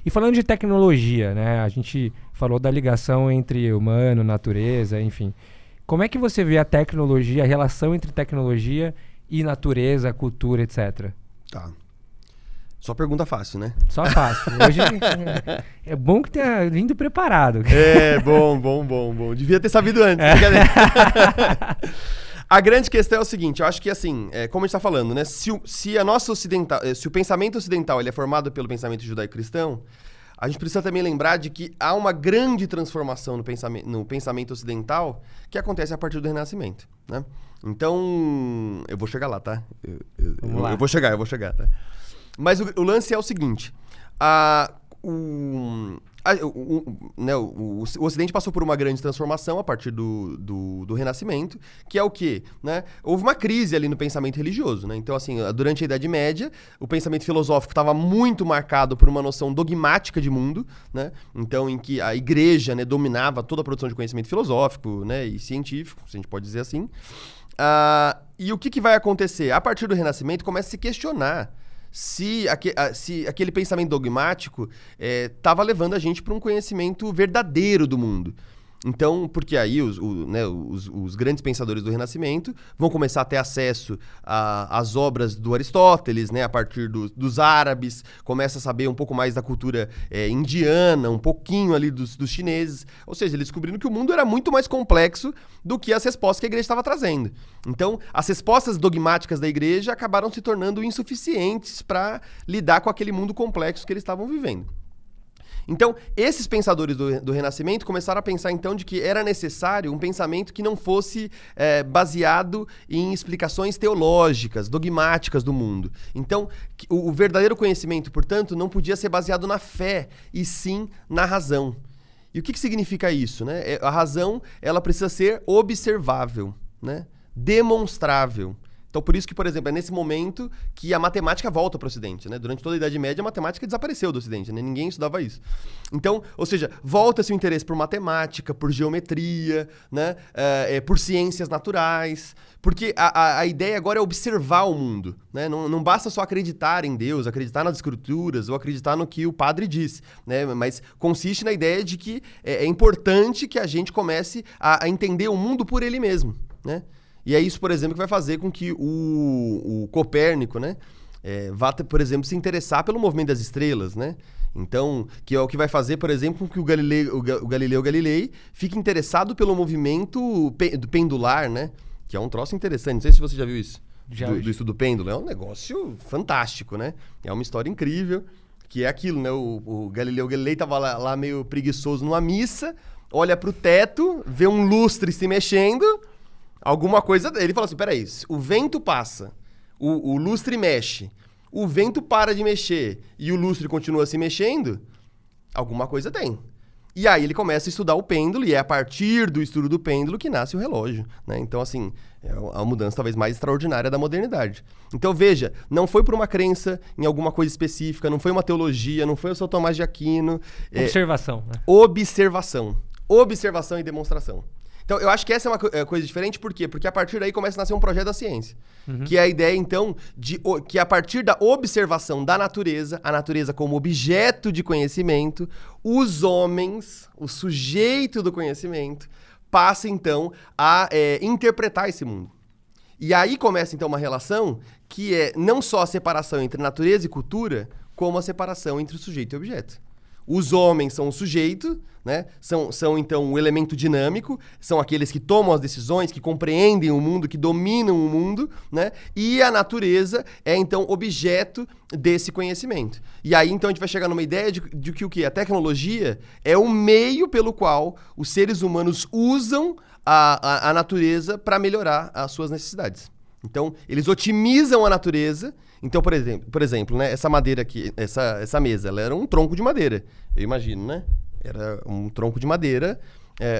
E falando de tecnologia, né? A gente falou da ligação entre humano, natureza, enfim. Como é que você vê a tecnologia, a relação entre tecnologia e natureza, cultura, etc? Tá. Só pergunta fácil, né? Só fácil. Hoje é bom que tenha vindo preparado. Bom. Devia ter sabido antes. A grande questão é o seguinte, eu acho que assim, como a gente tá falando, né? Se o pensamento ocidental ele é formado pelo pensamento judaico-cristão, a gente precisa também lembrar de que há uma grande transformação no pensamento ocidental que acontece a partir do Renascimento, né? Então, eu vou chegar lá, tá? Eu vou chegar, tá? Mas o lance é o seguinte, o Ocidente passou por uma grande transformação a partir do Renascimento, que é o quê? Né? Houve uma crise ali no pensamento religioso, né? Então, assim, durante a Idade Média, o pensamento filosófico estava muito marcado por uma noção dogmática de mundo, né? Então, em que a igreja, né, dominava toda a produção de conhecimento filosófico, né, e científico, se a gente pode dizer assim. E o que vai acontecer? A partir do Renascimento, começa a se questionar se aquele pensamento dogmático estava levando a gente para um conhecimento verdadeiro do mundo. Então, porque aí os grandes pensadores do Renascimento vão começar a ter acesso às obras do Aristóteles, né, a partir dos árabes, começa a saber um pouco mais da cultura indiana, um pouquinho ali dos chineses. Ou seja, eles descobriram que o mundo era muito mais complexo do que as respostas que a igreja estava trazendo. Então, as respostas dogmáticas da igreja acabaram se tornando insuficientes para lidar com aquele mundo complexo que eles estavam vivendo. Então, esses pensadores do Renascimento começaram a pensar, então, de que era necessário um pensamento que não fosse baseado em explicações teológicas, dogmáticas do mundo. Então, o verdadeiro conhecimento, portanto, não podia ser baseado na fé, e sim na razão. E o que significa isso, né? A razão, ela precisa ser observável, né? Demonstrável. Então, por isso que, por exemplo, é nesse momento que a matemática volta para o Ocidente, né? Durante toda a Idade Média, a matemática desapareceu do Ocidente, né? Ninguém estudava isso. Então, ou seja, volta-se o interesse por matemática, por geometria, né? Por ciências naturais, porque a ideia agora é observar o mundo, né? Não basta só acreditar em Deus, acreditar nas escrituras ou acreditar no que o padre diz, né? Mas consiste na ideia de que é importante que a gente comece a entender o mundo por ele mesmo, né? E é isso, por exemplo, que vai fazer com que o Copérnico, né, vá, por exemplo, se interessar pelo movimento das estrelas, né? Então, que é o que vai fazer, por exemplo, com que o Galileu Galilei fique interessado pelo movimento pendular, né? Que é um troço interessante. Não sei se você já viu isso, do estudo do pêndulo. É um negócio fantástico, né? É uma história incrível, que é aquilo, né? O Galileu Galilei estava lá meio preguiçoso numa missa, olha para o teto, vê um lustre se mexendo... Alguma coisa... Ele falou assim, peraí, o vento passa, o lustre mexe, o vento para de mexer e o lustre continua se mexendo, alguma coisa tem. E aí ele começa a estudar o pêndulo e é a partir do estudo do pêndulo que nasce o relógio, né? Então, assim, é a mudança talvez mais extraordinária da modernidade. Então, veja, não foi por uma crença em alguma coisa específica, não foi uma teologia, não foi o São Tomás de Aquino. Observação, né? Observação e demonstração. Então, eu acho que essa é uma coisa diferente, por quê? Porque a partir daí começa a nascer um projeto da ciência. Que é a ideia, então, de que a partir da observação da natureza, a natureza como objeto de conhecimento, os homens, o sujeito do conhecimento, passa, então, a interpretar esse mundo. E aí começa, então, uma relação que é não só a separação entre natureza e cultura, como a separação entre o sujeito e o objeto. Os homens são o sujeito, né? São, então, o elemento dinâmico, são aqueles que tomam as decisões, que compreendem o mundo, que dominam o mundo, né? E a natureza é, então, objeto desse conhecimento. E aí, então, a gente vai chegar numa ideia de que o quê? A tecnologia é o meio pelo qual os seres humanos usam a natureza para melhorar as suas necessidades. Então, eles otimizam a natureza. Então, por exemplo, né, essa madeira aqui, essa mesa, ela era um tronco de madeira. Eu imagino, né? Era um tronco de madeira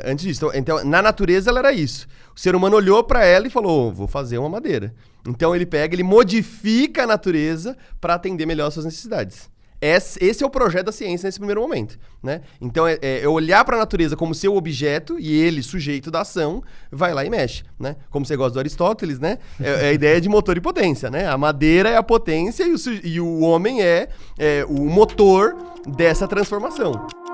antes disso. Então, na natureza, ela era isso. O ser humano olhou para ela e falou, vou fazer uma madeira. Então, ele modifica a natureza para atender melhor as suas necessidades. esse é o projeto da ciência nesse primeiro momento, né? Então é olhar para a natureza como seu objeto e ele, sujeito da ação, vai lá e mexe, né? Como você gosta do Aristóteles, né? É a ideia de motor e potência, né? A madeira é a potência e o homem é o motor dessa transformação.